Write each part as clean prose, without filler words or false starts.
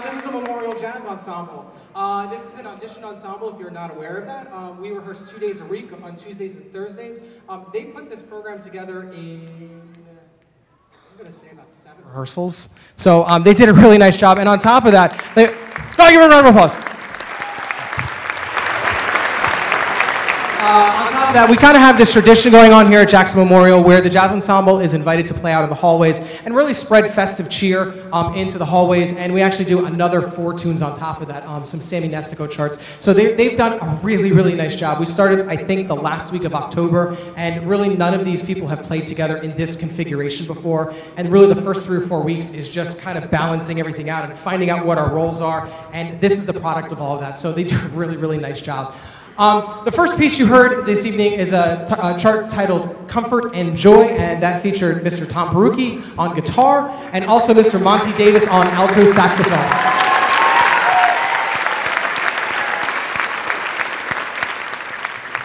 This is the Memorial Jazz Ensemble. This is an audition ensemble, if you're not aware of that. We rehearse 2 days a week on Tuesdays and Thursdays. They put this program together in, I'm going to say about 7 rehearsals. So they did a really nice job. And on top of that, give a round of applause. On top of that, we kind of have this tradition going on here at Jackson Memorial where the jazz ensemble is invited to play out in the hallways and really spread festive cheer into the hallways. And we actually do another 4 tunes on top of that, some Sammy Nestico charts. So they've done a really, really nice job. We started, I think, the last week of October, and really none of these people have played together in this configuration before. And really the first 3 or 4 weeks is just kind of balancing everything out and finding out what our roles are. And this is the product of all of that. So they do a really, really nice job. The first piece you heard this evening is a chart titled Comfort and Joy, and that featured Mr. Tom Perucchi on guitar and also Mr. Monty Davis on alto saxophone.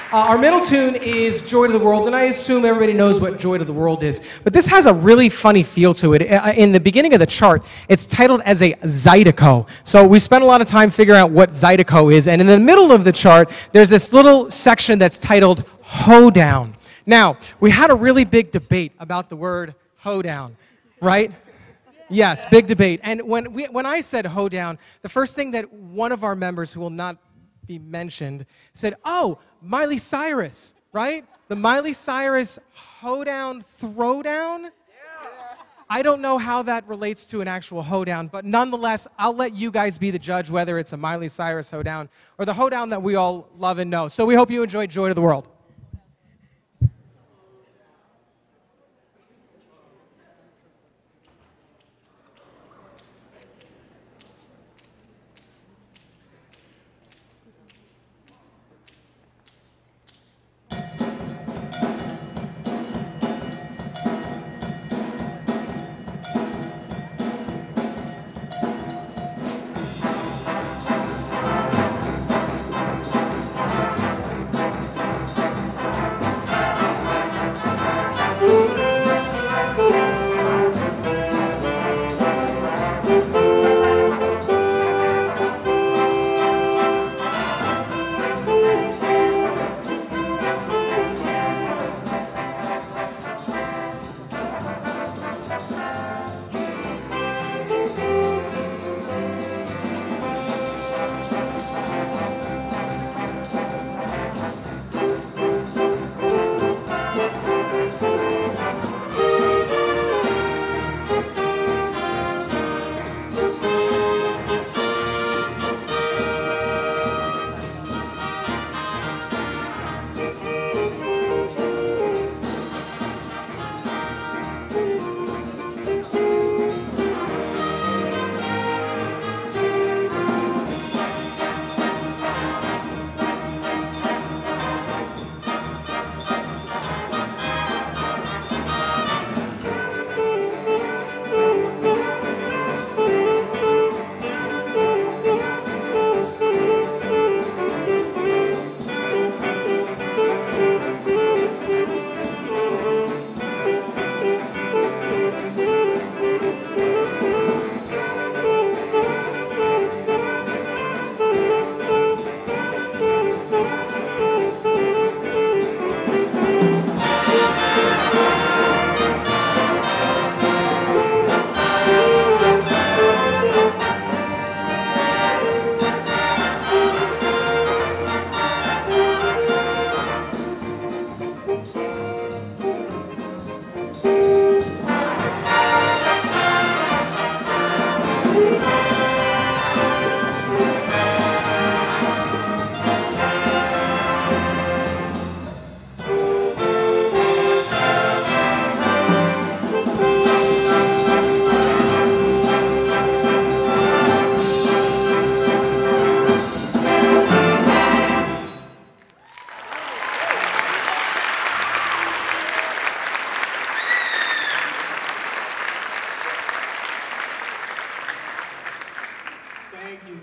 Our middle tune is Joy to the World, and I assume everybody knows what Joy to the World is. But this has a really funny feel to it. In the beginning of the chart, it's titled as a Zydeco. So we spent a lot of time figuring out what Zydeco is. And in the middle of the chart, there's this little section that's titled Hoedown. Now, we had a really big debate about the word hoedown, right? Yes, big debate. And when I said hoedown, the first thing that one of our members, who will not be mentioned, said, oh, Miley Cyrus, right? The Miley Cyrus hoedown throwdown? Yeah. I don't know how that relates to an actual hoedown, but nonetheless, I'll let you guys be the judge whether it's a Miley Cyrus hoedown or the hoedown that we all love and know. So we hope you enjoy Joy to the World.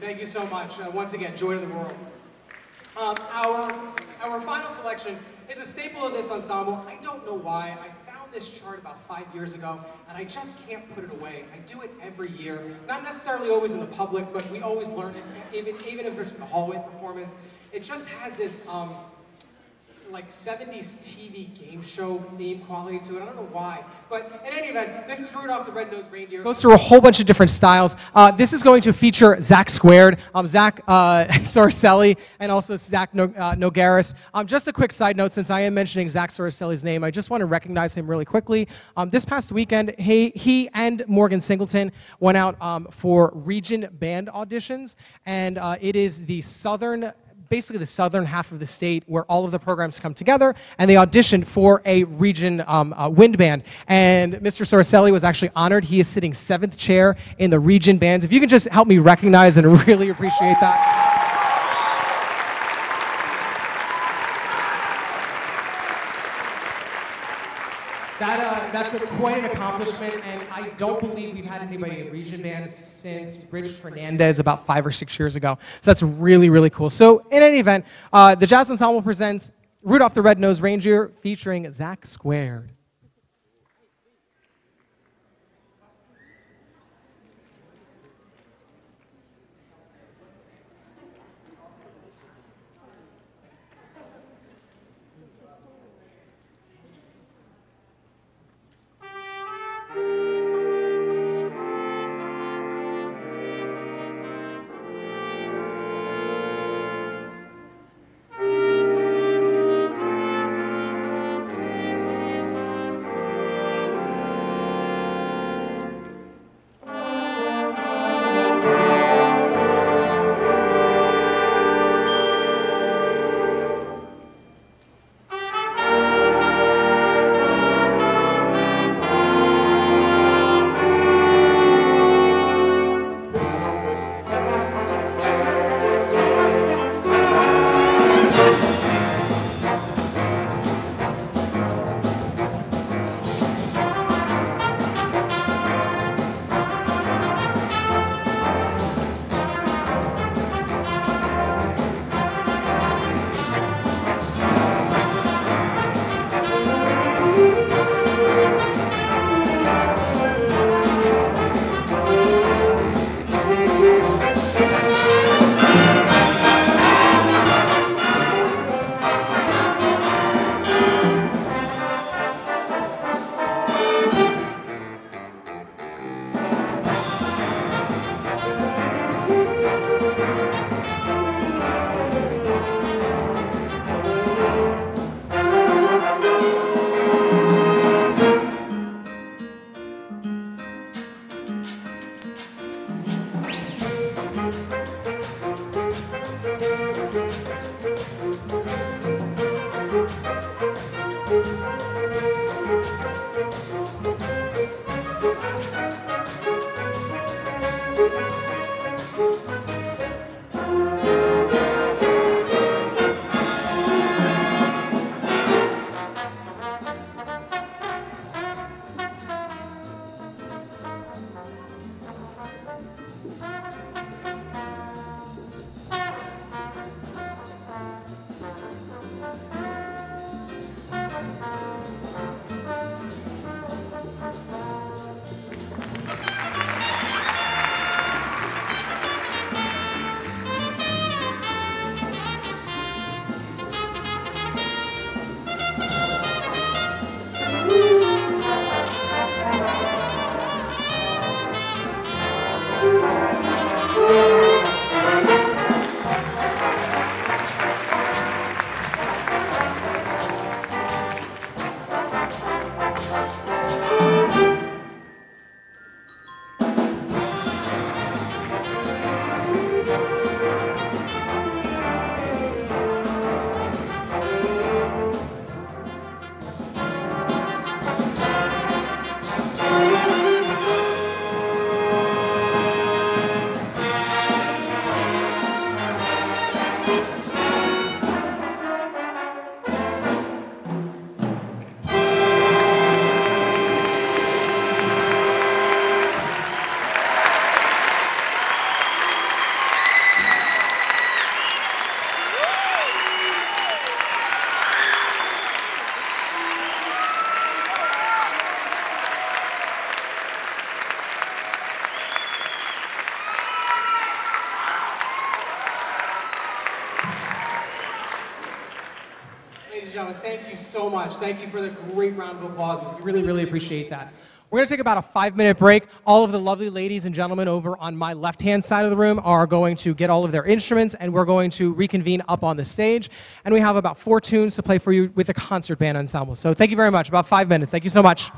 Thank you so much. Once again, Joy to the World. Our final selection is a staple of this ensemble. I don't know why. I found this chart about 5 years ago, and I just can't put it away. I do it every year. Not necessarily always in the public, but we always learn it, even if it's for the hallway performance. It just has this like 70s TV game show theme quality to it. I don't know why. But in any event, this is Rudolph the Red-Nosed Reindeer. It goes through a whole bunch of different styles. This is going to feature Zach Squared, Zach Soricelli, and also Zach Nogaris. Just a quick side note, since I am mentioning Zach Soricelli's name, I just want to recognize him really quickly. This past weekend, he and Morgan Singleton went out for region band auditions, and it is the basically the southern half of the state where all of the programs come together, and they auditioned for a region wind band. And Mr. Soricelli was actually honored. He is sitting 7th chair in the region bands. If you can just help me recognize and really appreciate that. That's quite an accomplishment, and I don't believe we've had anybody in region band since Rich Fernandez about 5 or 6 years ago. So that's really, really cool. So in any event, the Jazz Ensemble presents Rudolph the Red-Nosed Reindeer featuring Zach Squared. gentlemen, thank you so much. Thank you for the great round of applause. We really, really appreciate that. We're going to take about a 5-minute break. All of the lovely ladies and gentlemen over on my left-hand side of the room are going to get all of their instruments, and we're going to reconvene up on the stage. And we have about 4 tunes to play for you with the concert band ensemble. So thank you very much. About 5 minutes. Thank you so much.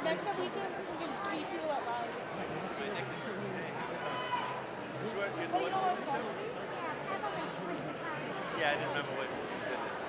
Next up, we can Casey Out Loud. That's good. Nick is good. Sure, But you know what? Yeah, I didn't remember what you said this.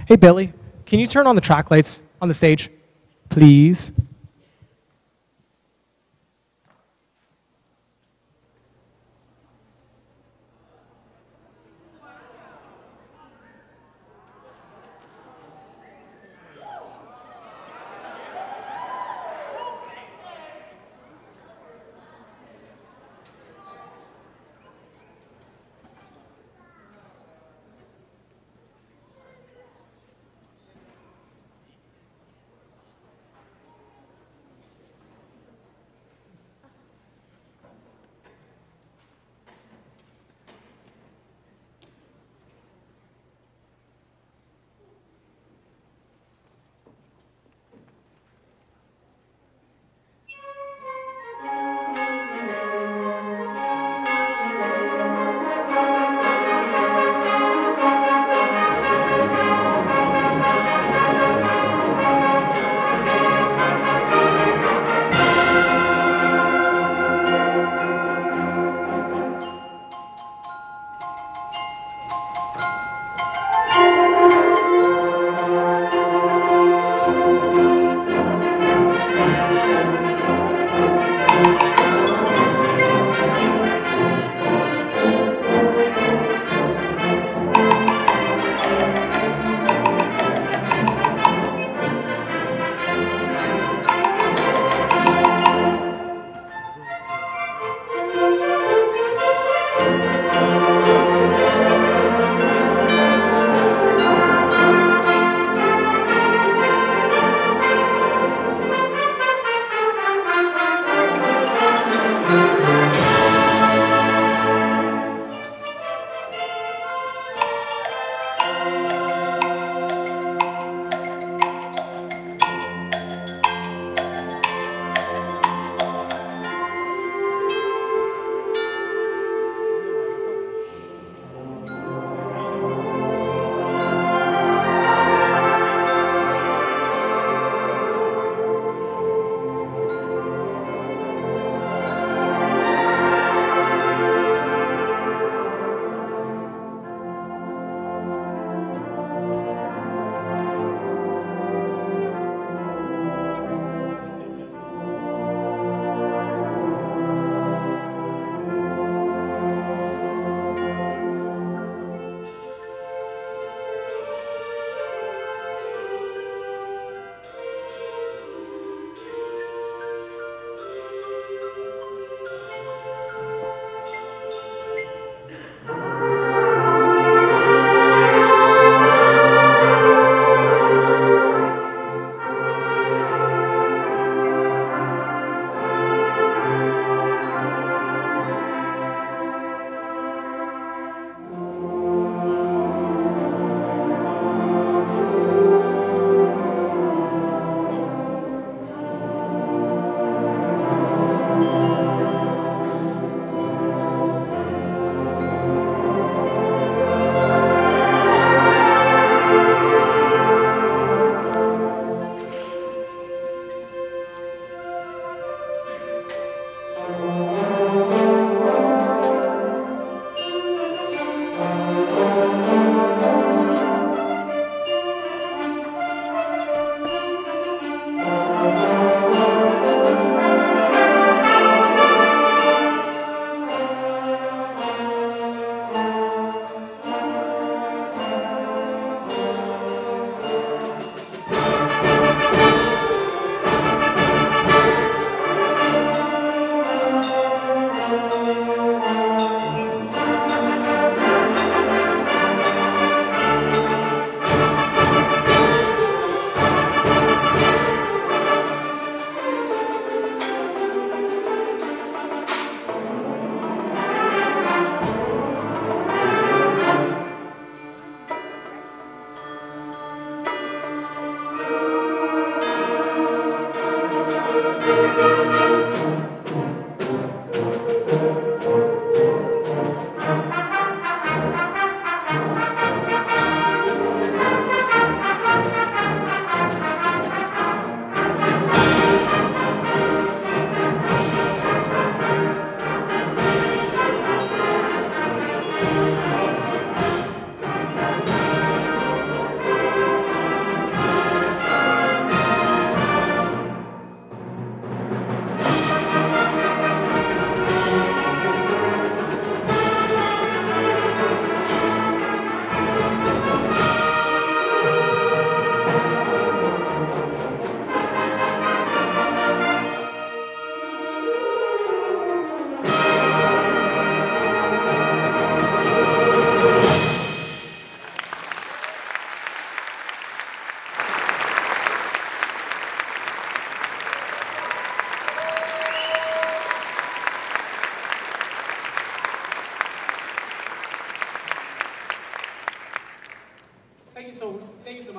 Hey, Billy, can you turn on the track lights on the stage, please?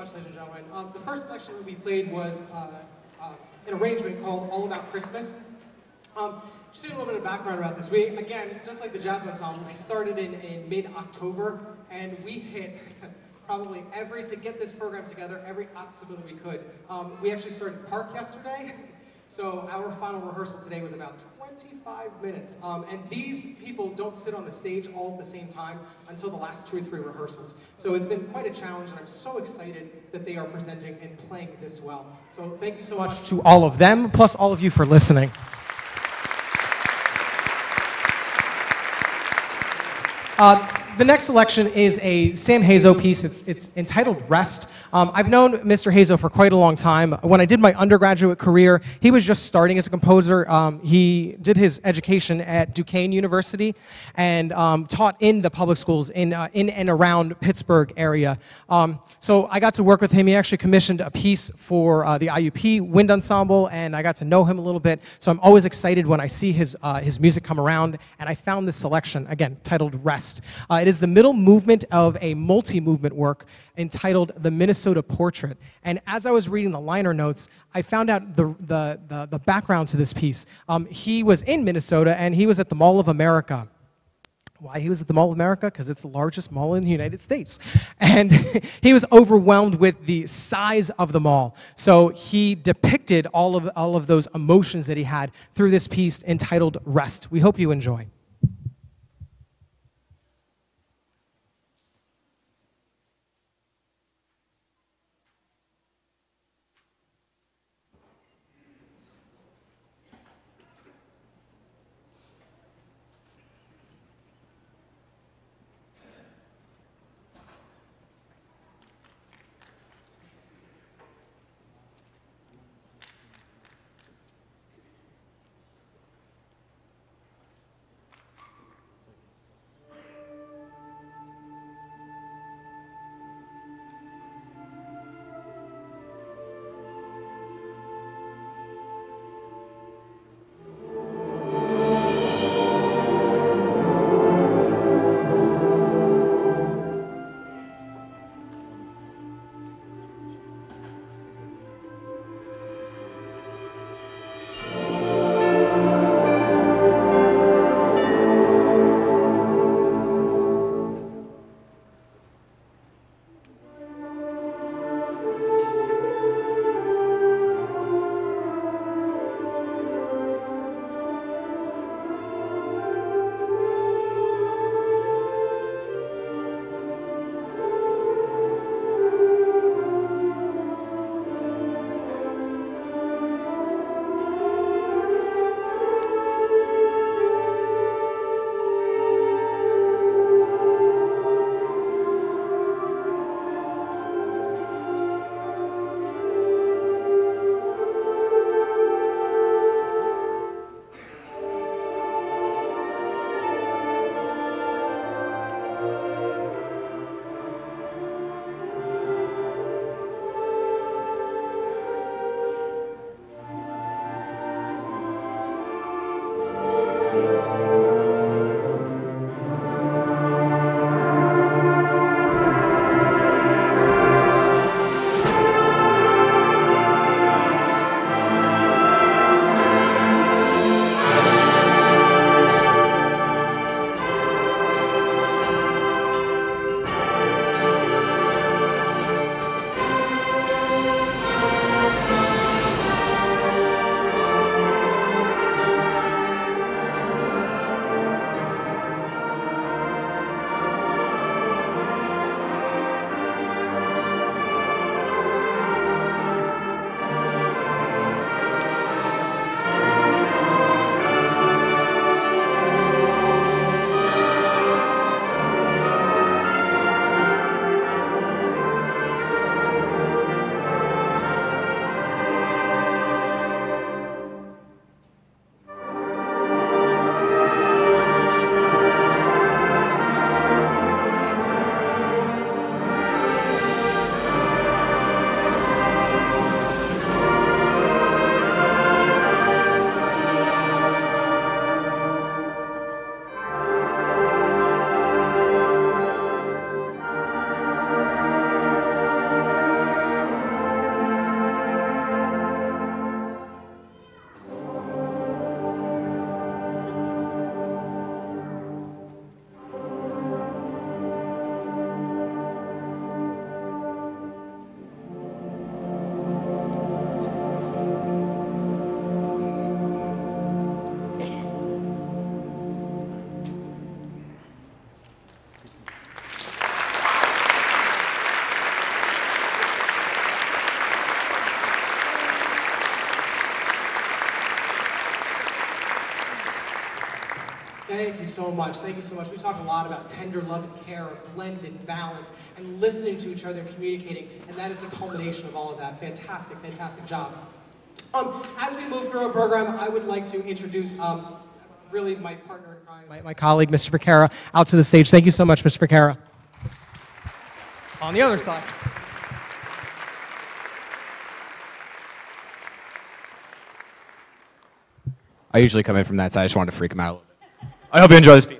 much, ladies and gentlemen. The first selection that we played was an arrangement called All About Christmas. Just a little bit of background about this. We, again, just like the Jazz Ensemble, we started in mid-October, and we hit probably to get this program together, every obstacle that we could. We actually started Park yesterday, so our final rehearsal today was about 25 minutes. And these people don't sit on the stage all at the same time until the last 2 or 3 rehearsals. So it's been quite a challenge, and I'm so excited that they are presenting and playing this well. So thank you so much to all of them, plus all of you for listening. The next selection is a Sam Hazo piece. It's entitled Rest. I've known Mr. Hazo for quite a long time. When I did my undergraduate career, he was just starting as a composer. He did his education at Duquesne University and taught in the public schools in and around Pittsburgh area. So I got to work with him. He actually commissioned a piece for the IUP Wind Ensemble, and I got to know him a little bit. So I'm always excited when I see his music come around, and I found this selection, again, titled Rest. It is the middle movement of a multi-movement work entitled The Minnesota Portrait. And as I was reading the liner notes, I found out the background to this piece. He was in Minnesota, and he was at the Mall of America. Why he was at the Mall of America? Because it's the largest mall in the United States. And he was overwhelmed with the size of the mall. So he depicted all of those emotions that he had through this piece entitled Rest. We hope you enjoy. Thank you so much. Thank you so much. We talk a lot about tender love and care, blended balance, and listening to each other and communicating, and that is the culmination of all of that. Fantastic, fantastic job. As we move through our program, I would like to introduce really my partner in crime, my colleague, Mr. Vaquera, out to the stage. Thank you so much, Mr. Vaquera. On the other side. I usually come in from that side. I just wanted to freak him out a little bit. I hope you enjoy this piece.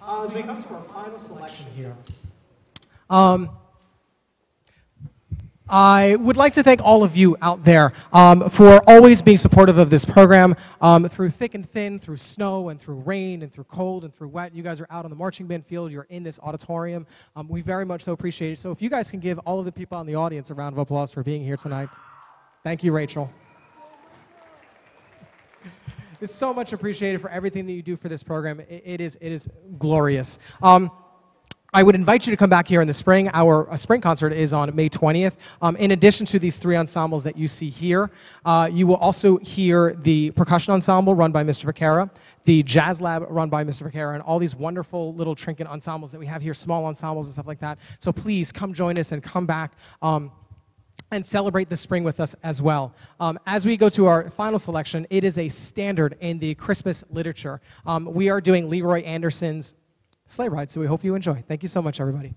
As we come to our final selection here, I would like to thank all of you out there for always being supportive of this program through thick and thin, through snow and through rain and through cold and through wet. You guys are out on the marching band field. You're in this auditorium. We very much so appreciate it. So if you guys can give all of the people in the audience a round of applause for being here tonight. Thank you, Rachel. It's so much appreciated for everything that you do for this program. It is glorious. I would invite you to come back here in the spring. Our spring concert is on May 20th. In addition to these 3 ensembles that you see here, you will also hear the percussion ensemble run by Mr. Vaquera, the jazz lab run by Mr. Vaquera, and all these wonderful little trinket ensembles that we have here, small ensembles and stuff like that. So please come join us and come back and celebrate the spring with us as well. As we go to our final selection, it is a standard in the Christmas literature. We are doing Leroy Anderson's Sleigh Ride, so we hope you enjoy. Thank you so much, everybody.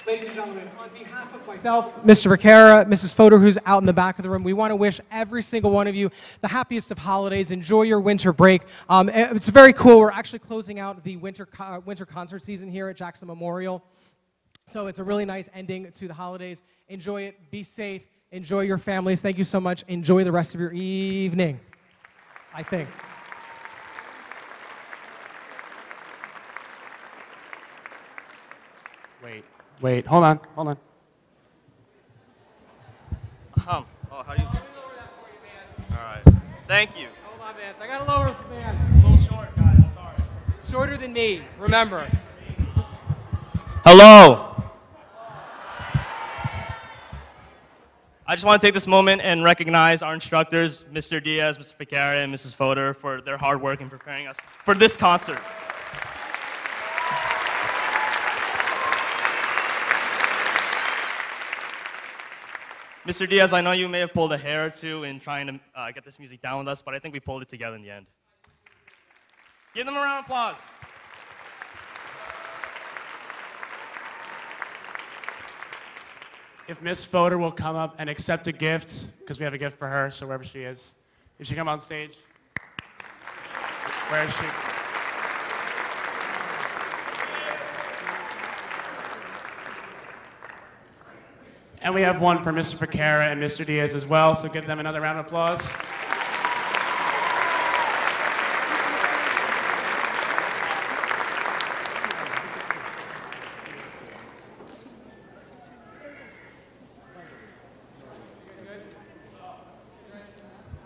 Ladies and gentlemen, on behalf of myself, Mr. Vaquera, Mrs. Fodor, who's out in the back of the room, we want to wish every single one of you the happiest of holidays. Enjoy your winter break. It's very cool. We're actually closing out the winter concert season here at Jackson Memorial. So it's a really nice ending to the holidays. Enjoy it. Be safe. Enjoy your families. Thank you so much. Enjoy the rest of your evening, I think. Wait, hold on. Oh, how you? All right. Thank you. Hold on, Vance. I got to lower for Vance. A little short, guys. I'm sorry. Shorter than me, remember. Hello. I just want to take this moment and recognize our instructors, Mr. Diaz, Mr. Ficarra, and Mrs. Fodor, for their hard work in preparing us for this concert. Mr. Diaz, I know you may have pulled a hair or two in trying to get this music down with us, but I think we pulled it together in the end. Give them a round of applause. If Miss Fodor will come up and accept a gift, because we have a gift for her, so wherever she is. If she come on stage. Where is she? And we have one for Mr. Ficarra and Mr. Diaz as well, so give them another round of applause.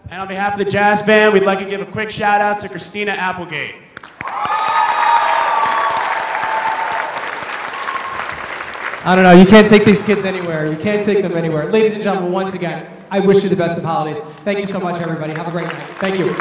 And on behalf of the jazz band, we'd like to give a quick shout out to Christina Applegate. I don't know. You can't take these kids anywhere. You can't take them anywhere. Ladies and gentlemen, once again, I wish you the best of holidays. Thank you so much, everybody. Have a great night. Thank you.